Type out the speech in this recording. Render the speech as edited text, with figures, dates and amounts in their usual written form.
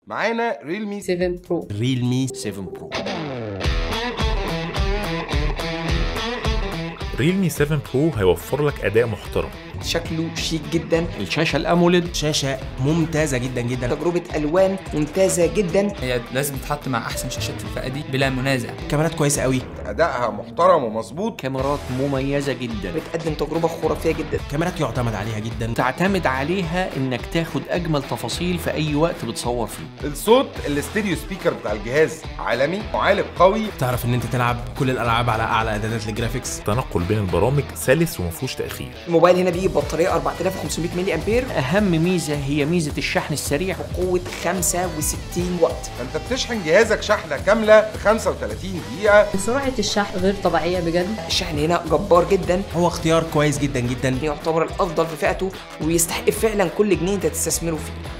معانا ريلمي 7 برو. ريلمي 7 برو. ريلمي 7 برو هيوفر لك أداء محترم. شكله شيك جدا، الشاشة الأموليد شاشة ممتازة جدا جدا، تجربة ألوان ممتازة جدا، هي لازم تتحط مع أحسن شاشات في الفئة دي بلا منازع. كاميرات كويسة قوي، أدائها محترم ومظبوط، كاميرات مميزة جدا، بتقدم تجربة خرافية جدا، كاميرات يعتمد عليها جدا، تعتمد عليها انك تاخد اجمل تفاصيل في اي وقت بتصور فيه. الصوت الاستيريو سبيكر بتاع الجهاز عالمي، معالج قوي، تعرف ان انت تلعب كل الالعاب على اعلى اعدادات الجرافيكس، التنقل بين البرامج سلس ومفيهوش تأخير. الموبايل هنا بيجي ببطارية 4500 ملي أمبير، اهم ميزة هي ميزة الشحن السريع بقوة 65 واط. فأنت بتشحن جهازك شحنة كاملة في 35 دقيقة. سرعة الشحن غير طبيعية بجد. الشحن هنا جبار جدا، هو اختيار كويس جدا جدا، يعتبر الأفضل في فئته ويستحق فعلا كل جنيه أنت تستثمره فيه.